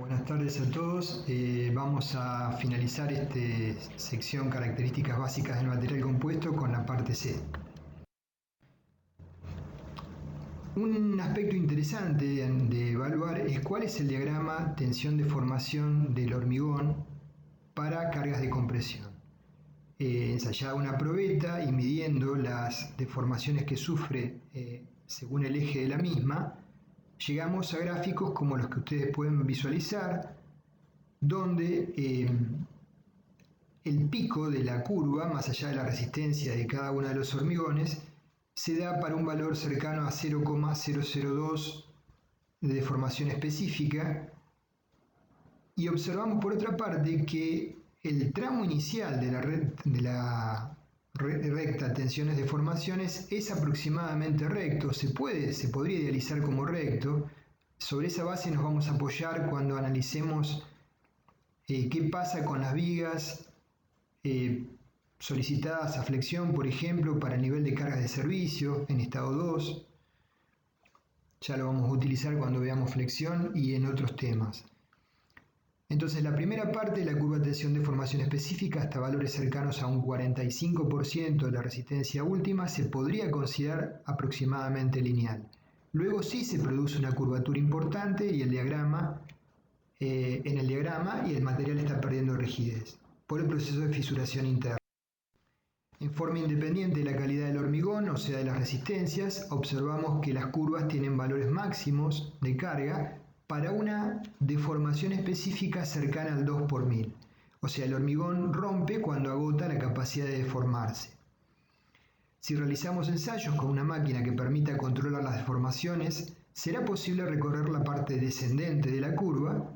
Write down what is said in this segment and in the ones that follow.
Buenas tardes a todos. Vamos a finalizar esta sección características básicas del material compuesto con la parte C. Un aspecto interesante de evaluar es cuál es el diagrama tensión-deformación del hormigón para cargas de compresión. Ensayada una probeta y midiendo las deformaciones que sufre según el eje de la misma, llegamos a gráficos como los que ustedes pueden visualizar, donde el pico de la curva, más allá de la resistencia de cada uno de los hormigones, se da para un valor cercano a 0,002 de deformación específica, y observamos por otra parte que el tramo inicial de la recta tensiones-deformaciones es aproximadamente recto, se podría idealizar como recto. Sobre esa base nos vamos a apoyar cuando analicemos qué pasa con las vigas solicitadas a flexión, por ejemplo, para el nivel de cargas de servicio en estado 2. Ya lo vamos a utilizar cuando veamos flexión y en otros temas. Entonces, la primera parte de la curva de tensión-deformación específica, hasta valores cercanos a un 45% de la resistencia última, se podría considerar aproximadamente lineal. Luego sí se produce una curvatura importante y en el diagrama y el material está perdiendo rigidez por el proceso de fisuración interna. En forma independiente de la calidad del hormigón, o sea de las resistencias, observamos que las curvas tienen valores máximos de carga para una deformación específica cercana al 2 por 1000. O sea, el hormigón rompe cuando agota la capacidad de deformarse. Si realizamos ensayos con una máquina que permita controlar las deformaciones, será posible recorrer la parte descendente de la curva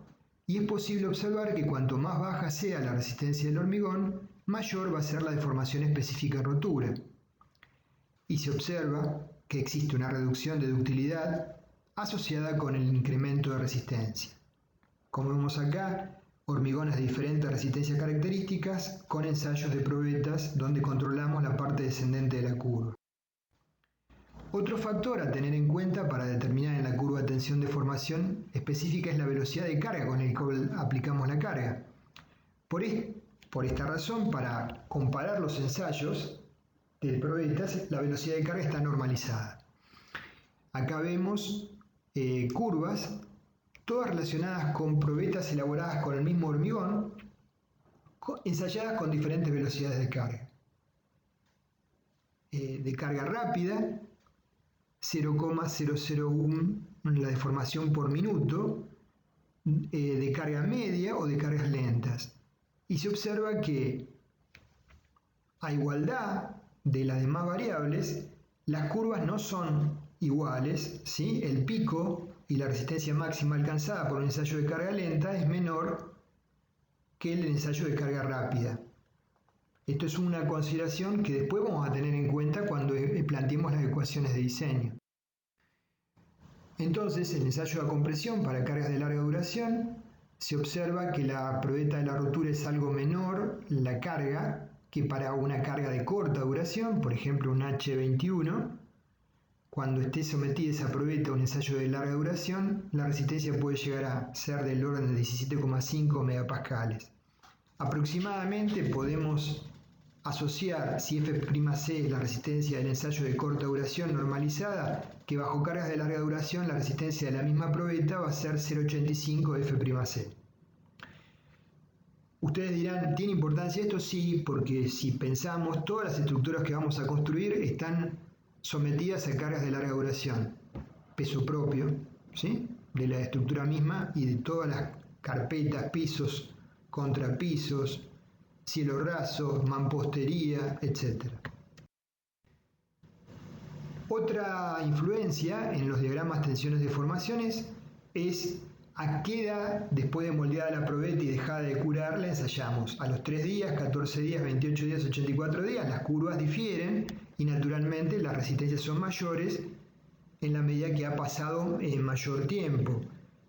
y es posible observar que cuanto más baja sea la resistencia del hormigón, mayor va a ser la deformación específica en rotura. Y se observa que existe una reducción de ductilidad asociada con el incremento de resistencia. Como vemos acá, hormigones de diferentes resistencias características con ensayos de probetas donde controlamos la parte descendente de la curva. Otro factor a tener en cuenta para determinar en la curva de tensión-deformación específica es la velocidad de carga con la cual aplicamos la carga. Por esta razón, para comparar los ensayos de probetas, la velocidad de carga está normalizada. Acá vemos curvas, todas relacionadas con probetas elaboradas con el mismo hormigón, ensayadas con diferentes velocidades de carga. De carga rápida, 0,001 la deformación por minuto, de carga media o de cargas lentas. Y se observa que, a igualdad de las demás variables, las curvas no son iguales, ¿sí? El pico y la resistencia máxima alcanzada por un ensayo de carga lenta es menor que el ensayo de carga rápida. Esto es una consideración que después vamos a tener en cuenta cuando planteemos las ecuaciones de diseño. Entonces, en el ensayo de compresión para cargas de larga duración, se observa que la probeta de la rotura es algo menor la carga que para una carga de corta duración, por ejemplo un H21. Cuando esté sometida esa probeta a un ensayo de larga duración, la resistencia puede llegar a ser del orden de 17,5 megapascales. Aproximadamente podemos asociar, si F'C es la resistencia del ensayo de corta duración normalizada, que bajo cargas de larga duración la resistencia de la misma probeta va a ser 0,85 F'C. Ustedes dirán, ¿tiene importancia esto? Sí, porque si pensamos, todas las estructuras que vamos a construir están sometidas a cargas de larga duración, peso propio, ¿sí?, de la estructura misma y de todas las carpetas, pisos, contrapisos, cielo raso, mampostería, etc. Otra influencia en los diagramas tensiones-deformaciones es a qué edad, después de moldeada la probeta y dejada de curar, la ensayamos. A los 3 días, 14 días, 28 días, 84 días, las curvas difieren y naturalmente las resistencias son mayores en la medida que ha pasado mayor tiempo,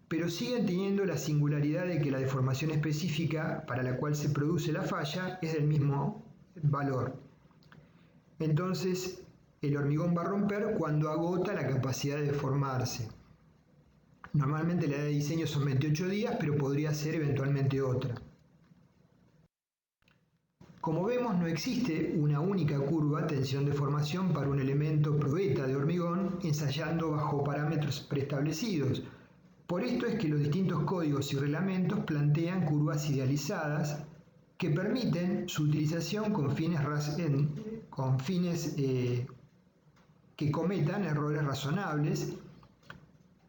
pero siguen teniendo la singularidad de que la deformación específica para la cual se produce la falla es del mismo valor. Entonces, el hormigón va a romper cuando agota la capacidad de deformarse. Normalmente la edad de diseño son 28 días, pero podría ser eventualmente otra. Como vemos, no existe una única curva tensión-deformación para un elemento probeta de hormigón ensayando bajo parámetros preestablecidos. Por esto es que los distintos códigos y reglamentos plantean curvas idealizadas que permiten su utilización con fines que cometan errores razonables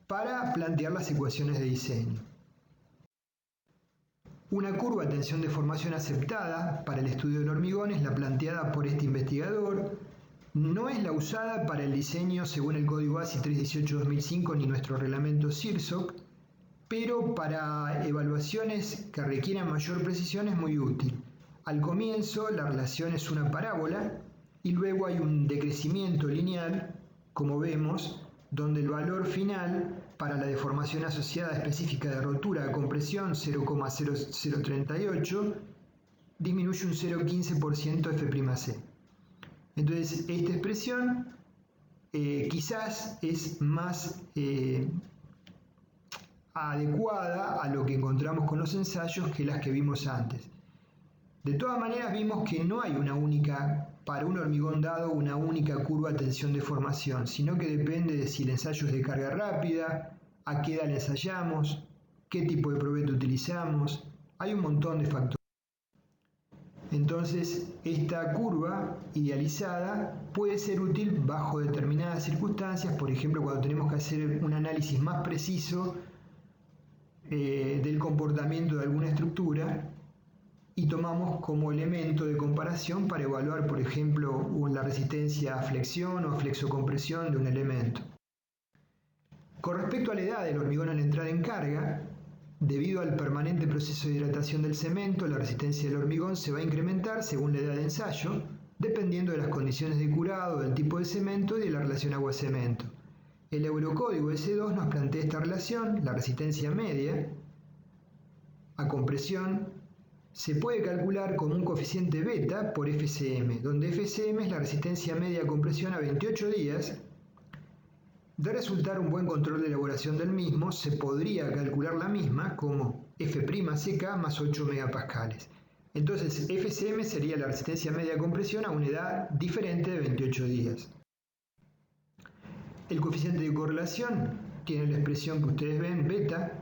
para plantear las ecuaciones de diseño. Una curva de tensión-deformación aceptada para el estudio del hormigón es la planteada por este investigador. No es la usada para el diseño según el código ASI 318-2005 ni nuestro reglamento CIRSOC, pero para evaluaciones que requieran mayor precisión es muy útil. Al comienzo la relación es una parábola y luego hay un decrecimiento lineal, como vemos, donde el valor final para la deformación asociada específica de rotura a compresión 0,0038 disminuye un 0,15% F'C. Entonces esta expresión quizás es más adecuada a lo que encontramos con los ensayos que las que vimos antes. De todas maneras vimos que no hay para un hormigón dado una única curva de tensión-deformación, sino que depende de si el ensayo es de carga rápida, a qué edad le ensayamos, qué tipo de probeta utilizamos, hay un montón de factores. Entonces, esta curva idealizada puede ser útil bajo determinadas circunstancias, por ejemplo, cuando tenemos que hacer un análisis más preciso del comportamiento de alguna estructura y tomamos como elemento de comparación para evaluar, por ejemplo, la resistencia a flexión o flexocompresión de un elemento. Con respecto a la edad del hormigón al entrar en carga, debido al permanente proceso de hidratación del cemento, la resistencia del hormigón se va a incrementar según la edad de ensayo, dependiendo de las condiciones de curado, del tipo de cemento y de la relación agua-cemento. El Eurocódigo S2 nos plantea esta relación, la resistencia media a compresión se puede calcular como un coeficiente beta por FCM, donde FCM es la resistencia media a compresión a 28 días. De resultar un buen control de elaboración del mismo, se podría calcular la misma como F'CK más 8 megapascales. Entonces, FCM sería la resistencia media a compresión a una edad diferente de 28 días. El coeficiente de correlación tiene la expresión que ustedes ven, beta,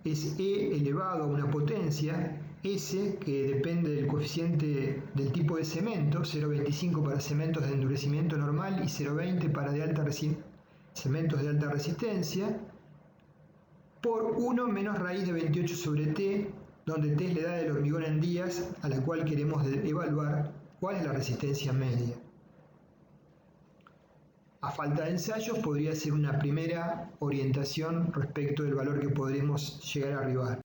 es E elevado a una potencia, S, que depende del coeficiente del tipo de cemento, 0,25 para cementos de endurecimiento normal y 0,20 para cementos de alta resistencia, por 1 menos raíz de 28 sobre T, donde T es la edad del hormigón en días a la cual queremos evaluar cuál es la resistencia media. A falta de ensayos podría ser una primera orientación respecto del valor que podremos llegar a arribar.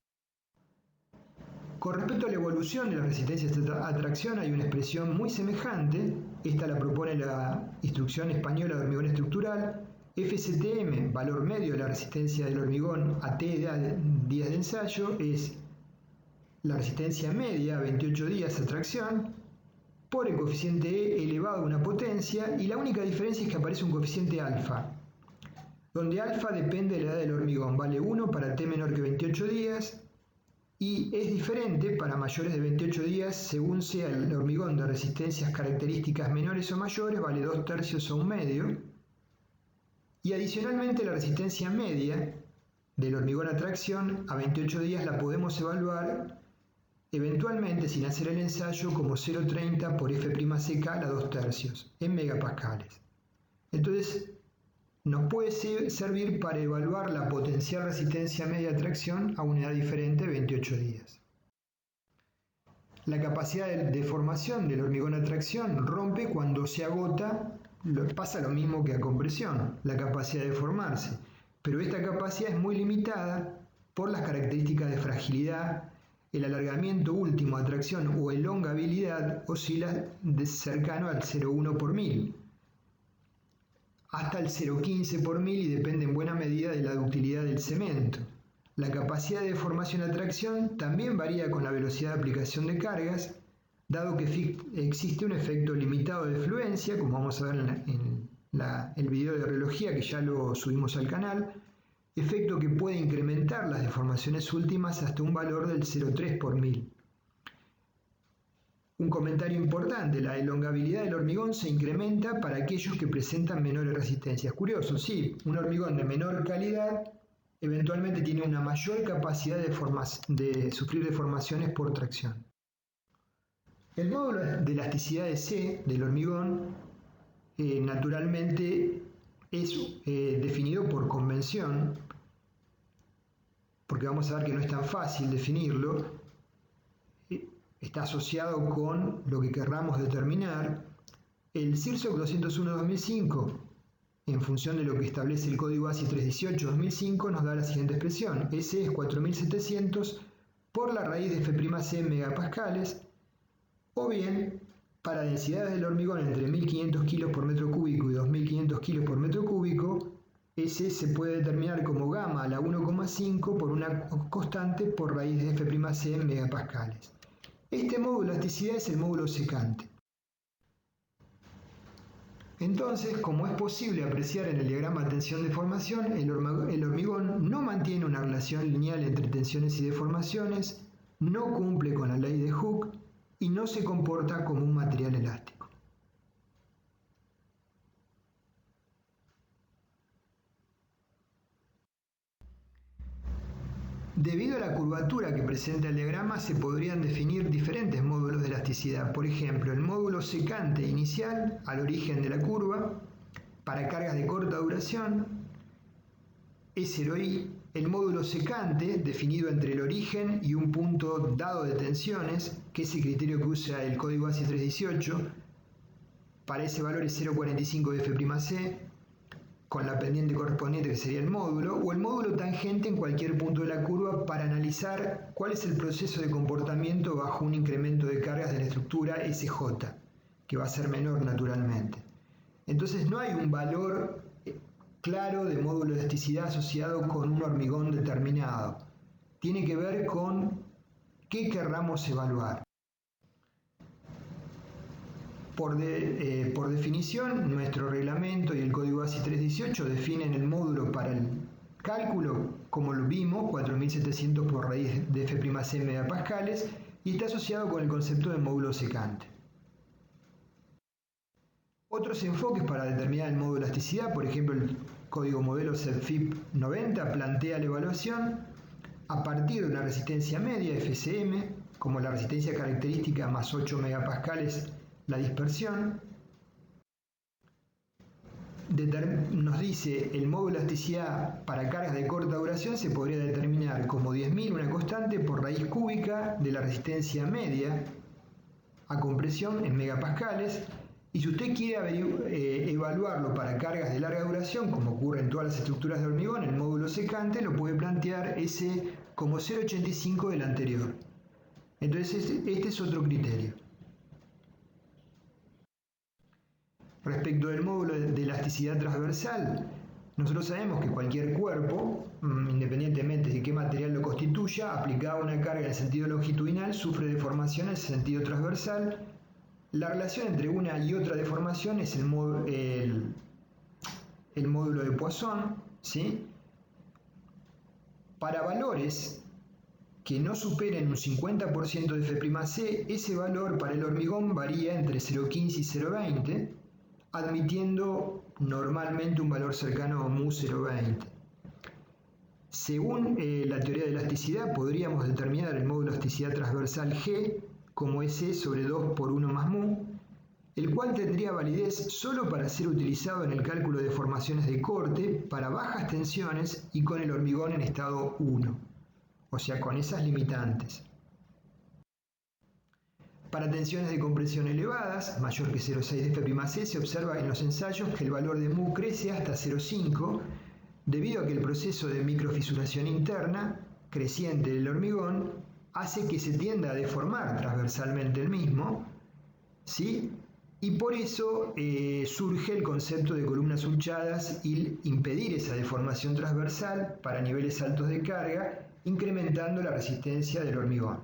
Con respecto a la evolución de la resistencia a tracción hay una expresión muy semejante, esta la propone la Instrucción Española de Hormigón Estructural. FCTM, valor medio de la resistencia del hormigón a T días de ensayo, es la resistencia media a 28 días a tracción por el coeficiente E elevado a una potencia, y la única diferencia es que aparece un coeficiente alfa, donde alfa depende de la edad del hormigón, vale 1 para T menor que 28 días y es diferente para mayores de 28 días según sea el hormigón de resistencias características menores o mayores, vale 2/3 o 1/2, y adicionalmente la resistencia media del hormigón a tracción a 28 días la podemos evaluar eventualmente sin hacer el ensayo como 0,30 por F'CK a 2/3 en megapascales. Entonces nos puede servir para evaluar la potencial resistencia media de tracción a una edad diferente de 28 días. La capacidad de deformación del hormigón a tracción rompe cuando se agota, pasa lo mismo que a compresión, la capacidad de deformarse, pero esta capacidad es muy limitada por las características de fragilidad. El alargamiento último a tracción o elongabilidad oscila cercano al 0,1 por mil, hasta el 0,15 por mil y depende en buena medida de la ductilidad del cemento. La capacidad de deformación a tracción también varía con la velocidad de aplicación de cargas, dado que existe un efecto limitado de fluencia, como vamos a ver en el video de reología que ya lo subimos al canal, efecto que puede incrementar las deformaciones últimas hasta un valor del 0,3 por mil. Un comentario importante: la elongabilidad del hormigón se incrementa para aquellos que presentan menores resistencias. Curioso, sí, un hormigón de menor calidad eventualmente tiene una mayor capacidad de sufrir deformaciones por tracción. El módulo de elasticidad de C del hormigón naturalmente es definido por convención, porque vamos a ver que no es tan fácil definirlo. Está asociado con lo que querramos determinar. El CIRSOC 201-2005, en función de lo que establece el código ASI 318-2005, nos da la siguiente expresión: S es 4700 por la raíz de F'C en megapascales, o bien, para densidades del hormigón entre 1500 kg por metro cúbico y 2500 kg por metro cúbico, S se puede determinar como gamma a la 1,5 por una constante por raíz de F'C en megapascales. Este módulo de elasticidad es el módulo secante. Entonces, como es posible apreciar en el diagrama de tensión-deformación, el hormigón no mantiene una relación lineal entre tensiones y deformaciones, no cumple con la ley de Hooke y no se comporta como un material elástico. Debido a la curvatura que presenta el diagrama, se podrían definir diferentes módulos de elasticidad. Por ejemplo, el módulo secante inicial al origen de la curva para cargas de corta duración, S0i. El módulo secante definido entre el origen y un punto dado de tensiones, que es el criterio que usa el código ASI 318. Para ese valor es 0,45 de F'C, con la pendiente correspondiente que sería el módulo, o el módulo tangente en cualquier punto de la curva para analizar cuál es el proceso de comportamiento bajo un incremento de cargas de la estructura SJ, que va a ser menor naturalmente. Entonces no hay un valor claro de módulo de elasticidad asociado con un hormigón determinado. Tiene que ver con qué querramos evaluar. Por definición, nuestro reglamento y el código ASI 318 definen el módulo para el cálculo, como lo vimos, 4700 por raíz de F'C en megapascales, y está asociado con el concepto de módulo secante. Otros enfoques para determinar el módulo de elasticidad, por ejemplo el código modelo CEDFIP 90, plantea la evaluación a partir de una resistencia media FCM, como la resistencia característica más 8 megapascales la dispersión. Nos dice el módulo de elasticidad para cargas de corta duración se podría determinar como 10.000 una constante por raíz cúbica de la resistencia media a compresión en megapascales. Y si usted quiere evaluarlo para cargas de larga duración, como ocurre en todas las estructuras de hormigón, el módulo secante lo puede plantear ese como 0,85 del anterior. Entonces este es otro criterio. Respecto del módulo de elasticidad transversal, nosotros sabemos que cualquier cuerpo, independientemente de qué material lo constituya, aplicada una carga en sentido longitudinal, sufre deformación en sentido transversal. La relación entre una y otra deformación es el módulo de Poisson, ¿sí? Para valores que no superen un 50% de F'C, ese valor para el hormigón varía entre 0,15 y 0,20, admitiendo normalmente un valor cercano a mu 0,20. Según la teoría de elasticidad, podríamos determinar el módulo de elasticidad transversal G como S sobre 2 por 1 más mu, el cual tendría validez solo para ser utilizado en el cálculo de deformaciones de corte para bajas tensiones y con el hormigón en estado 1, o sea, con esas limitantes. Para tensiones de compresión elevadas, mayor que 0,6 de F'C, se observa en los ensayos que el valor de mu crece hasta 0,5 debido a que el proceso de microfisuración interna creciente del hormigón hace que se tienda a deformar transversalmente el mismo, ¿sí? Y por eso surge el concepto de columnas hunchadas y impedir esa deformación transversal para niveles altos de carga, incrementando la resistencia del hormigón.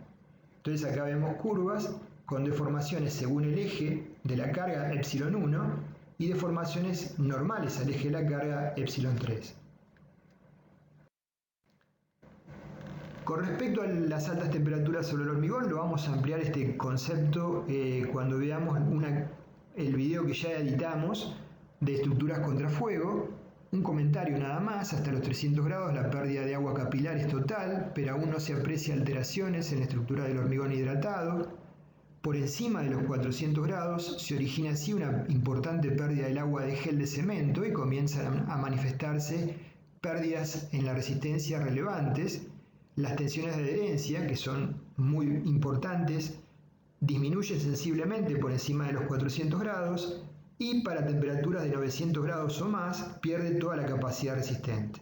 Entonces acá vemos curvas con deformaciones según el eje de la carga ε1 y deformaciones normales al eje de la carga ε3. Con respecto a las altas temperaturas sobre el hormigón, lo vamos a ampliar este concepto cuando veamos el video que ya editamos de estructuras contra fuego. Un comentario nada más: hasta los 300 grados la pérdida de agua capilar es total, pero aún no se aprecia alteraciones en la estructura del hormigón hidratado. Por encima de los 400 grados se origina así una importante pérdida del agua de gel de cemento y comienzan a manifestarse pérdidas en la resistencia relevantes. Las tensiones de adherencia, que son muy importantes, disminuyen sensiblemente por encima de los 400 grados y para temperaturas de 900 grados o más pierde toda la capacidad resistente.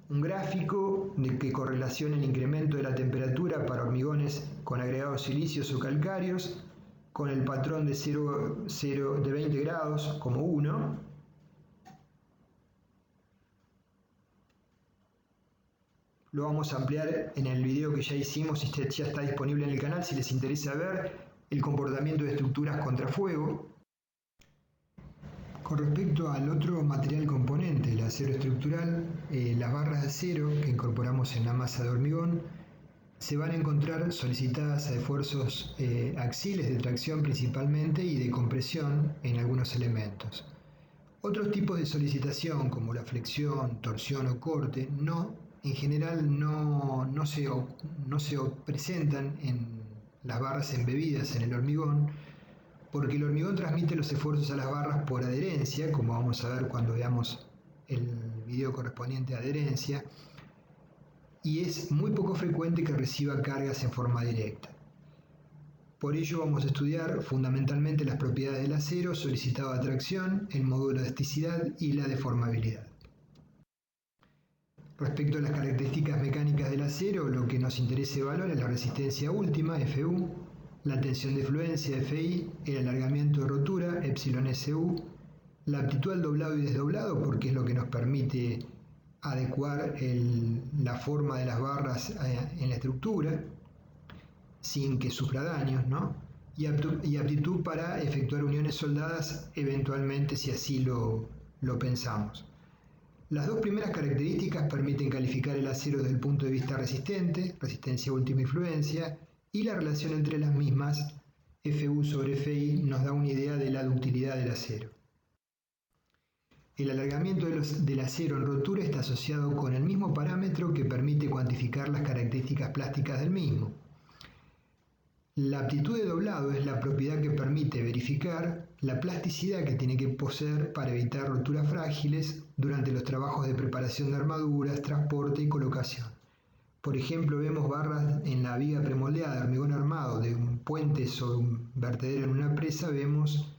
Un gráfico que correlaciona el incremento de la temperatura para hormigones con agregados silíceos o calcáreos con el patrón de 20 grados como 1. Lo vamos a ampliar en el video que ya hicimos y ya está disponible en el canal si les interesa ver el comportamiento de estructuras contra fuego. Con respecto al otro material componente, el acero estructural, las barras de acero que incorporamos en la masa de hormigón se van a encontrar solicitadas a esfuerzos axiles de tracción principalmente y de compresión en algunos elementos. Otros tipos de solicitación como la flexión, torsión o corte en general no se presentan en las barras embebidas en el hormigón, porque el hormigón transmite los esfuerzos a las barras por adherencia, como vamos a ver cuando veamos el video correspondiente a adherencia, y es muy poco frecuente que reciba cargas en forma directa. Por ello vamos a estudiar fundamentalmente las propiedades del acero solicitado a tracción, el módulo de elasticidad y la deformabilidad. Respecto a las características mecánicas del acero, lo que nos interesa evaluar es la resistencia última, Fu, la tensión de fluencia, Fi, el alargamiento de rotura, εSU, la aptitud al doblado y desdoblado, porque es lo que nos permite adecuar la forma de las barras en la estructura, sin que sufra daños, ¿no? Y aptitud para efectuar uniones soldadas, eventualmente, si así lo pensamos. Las dos primeras características permiten calificar el acero desde el punto de vista resistente, resistencia última y fluencia, y la relación entre las mismas, Fu sobre Fi, nos da una idea de la ductilidad del acero. El alargamiento del acero en rotura está asociado con el mismo parámetro que permite cuantificar las características plásticas del mismo. La aptitud de doblado es la propiedad que permite verificar la plasticidad que tiene que poseer para evitar roturas frágiles durante los trabajos de preparación de armaduras, transporte y colocación. Por ejemplo, vemos barras en la viga premoldeada de hormigón armado de un puente sobre un vertedero en una presa, vemos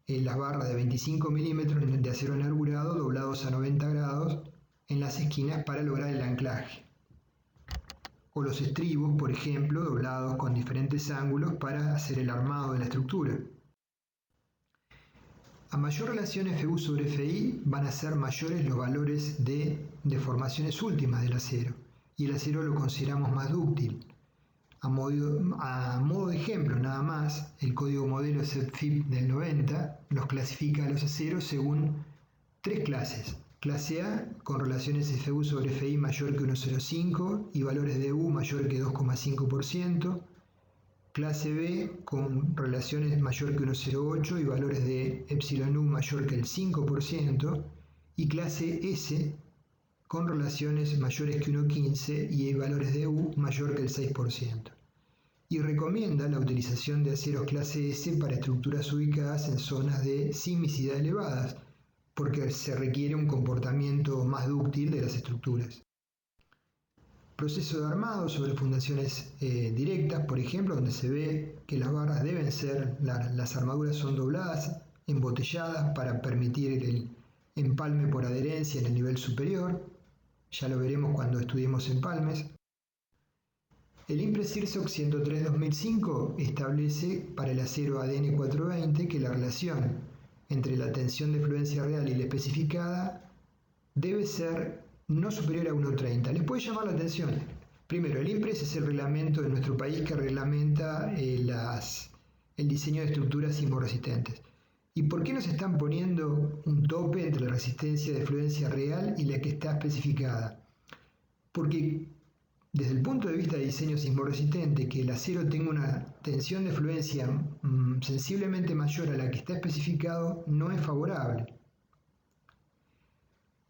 las barras de 25 milímetros de acero enarburado doblados a 90 grados en las esquinas para lograr el anclaje. O los estribos, por ejemplo, doblados con diferentes ángulos para hacer el armado de la estructura. A mayor relación Fu sobre Fi van a ser mayores los valores de deformaciones últimas del acero, y el acero lo consideramos más dúctil. A modo de ejemplo nada más, el código modelo SEPFIP del 90 los clasifica a los aceros según tres clases. Clase A con relaciones Fu sobre Fi mayor que 1,05 y valores de U mayor que 2,5%. Clase B con relaciones mayor que 1,08 y valores de εU mayor que el 5%. Y clase S con relaciones mayores que 1,15 y valores de U mayor que el 6%. Y recomienda la utilización de aceros clase S para estructuras ubicadas en zonas de sismicidad elevadas, porque se requiere un comportamiento más dúctil de las estructuras. Proceso de armado sobre fundaciones directas, por ejemplo, donde se ve que las barras deben ser, las armaduras son dobladas, embotelladas para permitir el empalme por adherencia en el nivel superior. Ya lo veremos cuando estudiemos empalmes. El IMPRES-CIRSOC 103-2005 establece para el acero ADN 420 que la relación entre la tensión de fluencia real y la especificada debe ser no superior a 1,30. Les puede llamar la atención. Primero, el IMPRES es el reglamento de nuestro país que reglamenta el diseño de estructuras sismorresistentes. ¿Y por qué nos están poniendo un tope entre la resistencia de fluencia real y la que está especificada? porque desde el punto de vista de diseño sismorresistente, que el acero tenga una tensión de fluencia sensiblemente mayor a la que está especificado no es favorable.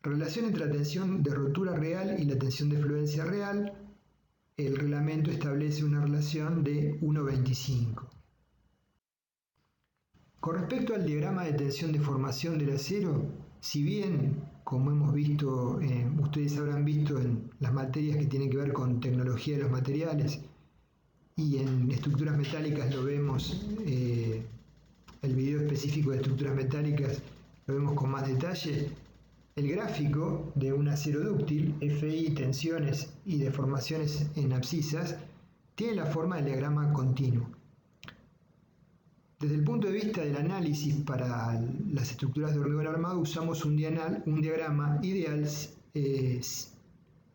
Relación entre la tensión de rotura real y la tensión de fluencia real. El reglamento establece una relación de 1:25. Con respecto al diagrama de tensión de formación del acero, si bien, como hemos visto, ustedes habrán visto en las materias que tienen que ver con tecnología de los materiales y en estructuras metálicas lo vemos, el video específico de estructuras metálicas lo vemos con más detalle, el gráfico de un acero dúctil, FI, tensiones y deformaciones en abscisas, tiene la forma del diagrama continuo. Desde el punto de vista del análisis para las estructuras de hormigón armado usamos un diagrama ideal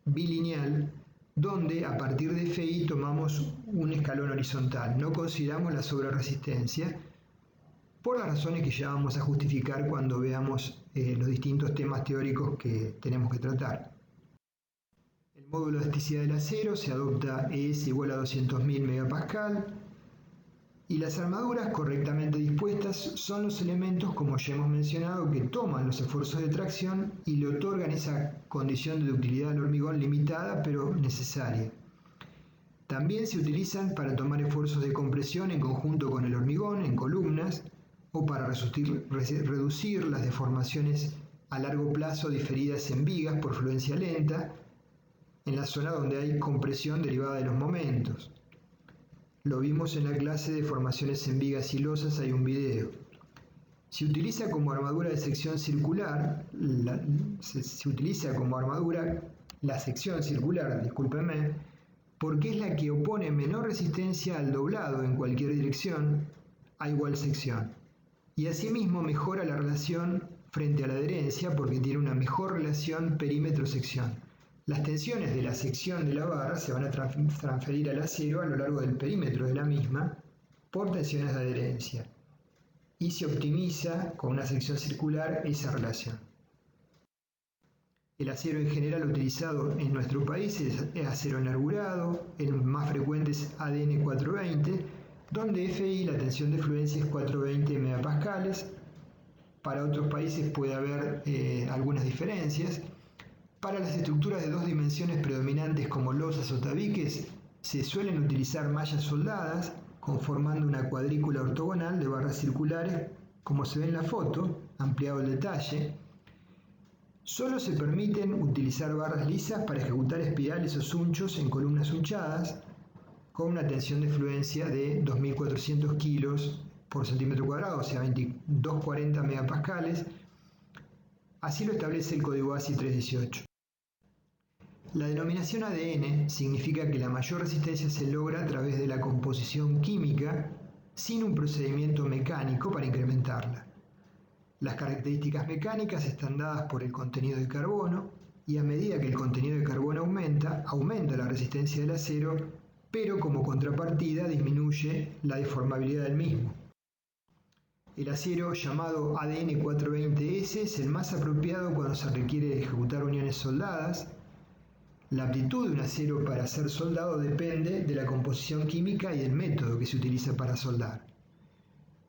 bilineal donde a partir de FI tomamos un escalón horizontal. No consideramos la sobreresistencia por las razones que ya vamos a justificar cuando veamos los distintos temas teóricos que tenemos que tratar. El módulo de elasticidad del acero se adopta ES igual a 200.000 MPa. Y las armaduras correctamente dispuestas son los elementos, como ya hemos mencionado, que toman los esfuerzos de tracción y le otorgan esa condición de ductilidad al hormigón limitada pero necesaria. También se utilizan para tomar esfuerzos de compresión en conjunto con el hormigón en columnas o para reducir las deformaciones a largo plazo diferidas en vigas por fluencia lenta en la zona donde hay compresión derivada de los momentos. Lo vimos en la clase de formaciones en vigas y losas, hay un video. Se utiliza como armadura de sección circular, la sección circular, discúlpenme, porque es la que opone menor resistencia al doblado en cualquier dirección a igual sección. Y asimismo mejora la relación frente a la adherencia porque tiene una mejor relación perímetro-sección. Las tensiones de la sección de la barra se van a transferir al acero a lo largo del perímetro de la misma por tensiones de adherencia y se optimiza con una sección circular esa relación. El acero en general utilizado en nuestro país es acero enarburado, el más frecuente es ADN 420, donde FI la tensión de fluencia es 420 MPa. Para otros países puede haber algunas diferencias. Para las estructuras de dos dimensiones predominantes como losas o tabiques, se suelen utilizar mallas soldadas conformando una cuadrícula ortogonal de barras circulares, como se ve en la foto, ampliado el detalle. Solo se permiten utilizar barras lisas para ejecutar espirales o sunchos en columnas hunchadas, con una tensión de fluencia de 2.400 kilos por centímetro cuadrado, o sea, 2240 megapascales. Así lo establece el código ASI 318. La denominación ADN significa que la mayor resistencia se logra a través de la composición química sin un procedimiento mecánico para incrementarla. Las características mecánicas están dadas por el contenido de carbono y a medida que el contenido de carbono aumenta la resistencia del acero, pero como contrapartida disminuye la deformabilidad del mismo. El acero llamado ADN 420S es el más apropiado cuando se requiere ejecutar uniones soldadas. La aptitud de un acero para ser soldado depende de la composición química y del método que se utiliza para soldar.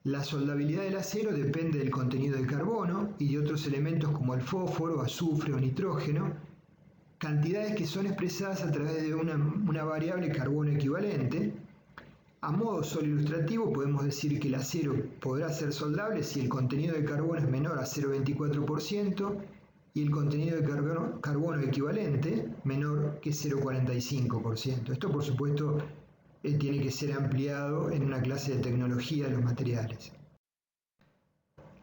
La soldabilidad del acero depende del contenido de carbono y de otros elementos como el fósforo, azufre o nitrógeno, cantidades que son expresadas a través de una variable carbono equivalente. A modo solo ilustrativo podemos decir que el acero podrá ser soldable si el contenido de carbono es menor a 0,24% y el contenido de carbono equivalente menor que 0,45%. Esto, por supuesto, tiene que ser ampliado en una clase de tecnología de los materiales.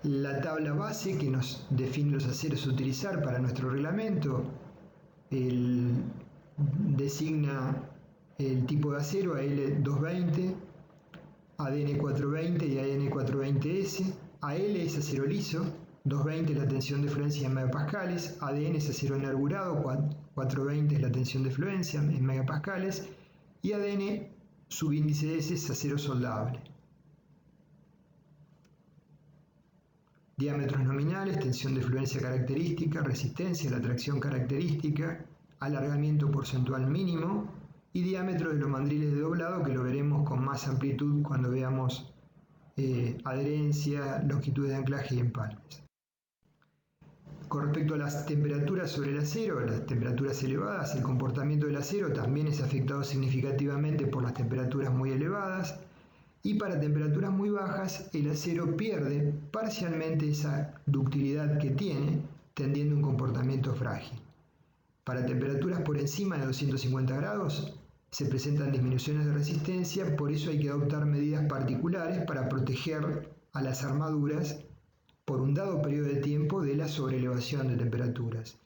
La tabla base que nos define los aceros a utilizar para nuestro reglamento designa el tipo de acero AL220, ADN 420 y AN 420S. AL es acero liso, 220 es la tensión de fluencia en megapascales, ADN es acero enarburado, 420 es la tensión de fluencia en megapascales y ADN subíndice S es acero soldable. Diámetros nominales, tensión de fluencia característica, resistencia, la tracción característica, alargamiento porcentual mínimo y diámetro de los mandriles de doblado, que lo veremos con más amplitud cuando veamos adherencia, longitudes de anclaje y empalmes. Con respecto a las temperaturas sobre el acero, las temperaturas elevadas, el comportamiento del acero también es afectado significativamente por las temperaturas muy elevadas, y para temperaturas muy bajas el acero pierde parcialmente esa ductilidad que tiene, tendiendo a un comportamiento frágil. Para temperaturas por encima de 250 grados se presentan disminuciones de resistencia, por eso hay que adoptar medidas particulares para proteger a las armaduras por un dado periodo de tiempo de la sobreelevación de temperaturas.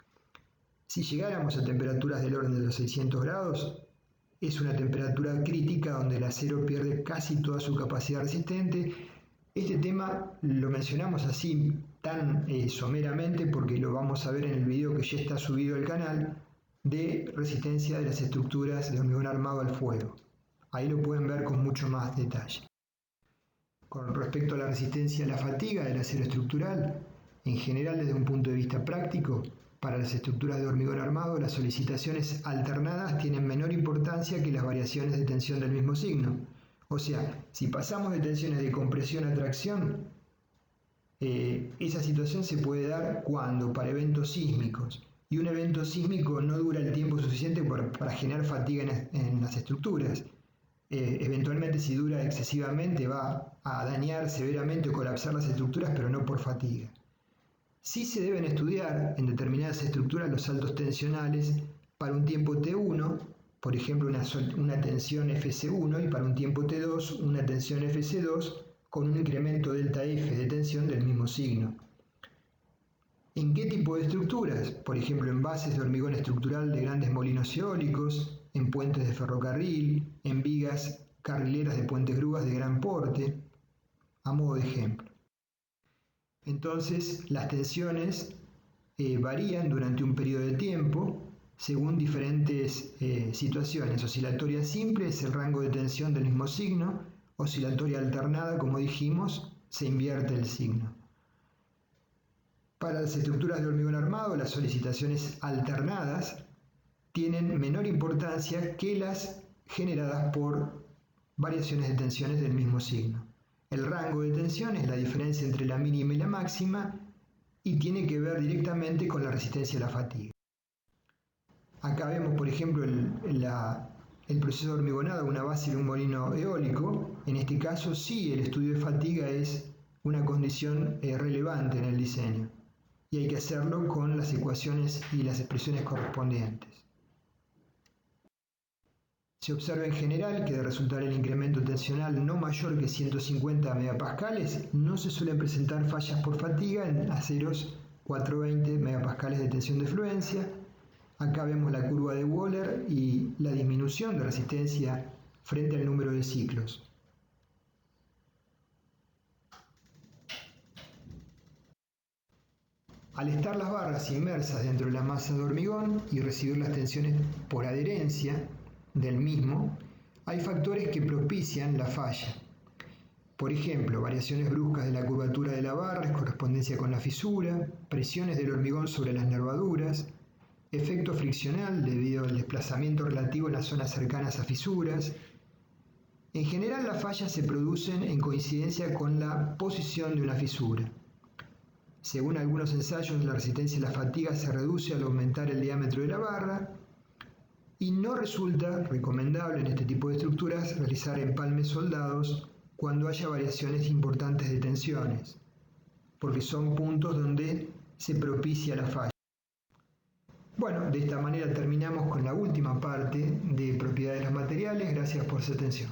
Si llegáramos a temperaturas del orden de los 600 grados, es una temperatura crítica donde el acero pierde casi toda su capacidad resistente. Este tema lo mencionamos así tan someramente porque lo vamos a ver en el video que ya está subido al canal de resistencia de las estructuras de hormigón armado al fuego. Ahí lo pueden ver con mucho más detalle. Con respecto a la resistencia a la fatiga del acero estructural, en general desde un punto de vista práctico, para las estructuras de hormigón armado las solicitaciones alternadas tienen menor importancia que las variaciones de tensión del mismo signo. O sea, si pasamos de tensiones de compresión a tracción, esa situación se puede dar cuando para eventos sísmicos, y un evento sísmico no dura el tiempo suficiente para generar fatiga en las estructuras. Eventualmente, si dura excesivamente, va a dañar severamente o colapsar las estructuras, pero no por fatiga. Sí se deben estudiar en determinadas estructuras los saltos tensionales para un tiempo T1, por ejemplo una tensión FC1, y para un tiempo T2 una tensión FC2 con un incremento delta F de tensión del mismo signo. ¿En qué tipo de estructuras? Por ejemplo, en bases de hormigón estructural de grandes molinos eólicos, en puentes de ferrocarril, en vigas carrileras de puentes grúas de gran porte, a modo de ejemplo. Entonces, las tensiones varían durante un periodo de tiempo según diferentes situaciones. Oscilatoria simple es el rango de tensión del mismo signo, oscilatoria alternada, como dijimos, se invierte el signo. Para las estructuras de hormigón armado, las solicitaciones alternadas tienen menor importancia que las generadas por variaciones de tensiones del mismo signo. El rango de tensión es la diferencia entre la mínima y la máxima y tiene que ver directamente con la resistencia a la fatiga. Acá vemos, por ejemplo, el proceso de hormigonado de una base de un molino eólico. En este caso, sí, el estudio de fatiga es una condición relevante en el diseño y hay que hacerlo con las ecuaciones y las expresiones correspondientes. Se observa en general que de resultar el incremento tensional no mayor que 150 megapascales, no se suelen presentar fallas por fatiga en aceros 420 megapascales de tensión de fluencia. Acá vemos la curva de Wöhler y la disminución de resistencia frente al número de ciclos. Al estar las barras inmersas dentro de la masa de hormigón y recibir las tensiones por adherencia del mismo, hay factores que propician la falla. Por ejemplo, variaciones bruscas de la curvatura de la barra en correspondencia con la fisura, presiones del hormigón sobre las nervaduras, efecto friccional debido al desplazamiento relativo en las zonas cercanas a fisuras. En general, las fallas se producen en coincidencia con la posición de una fisura. Según algunos ensayos, la resistencia a la fatiga se reduce al aumentar el diámetro de la barra y no resulta recomendable en este tipo de estructuras realizar empalmes soldados cuando haya variaciones importantes de tensiones, porque son puntos donde se propicia la falla. Bueno, de esta manera terminamos con la última parte de propiedades de los materiales. Gracias por su atención.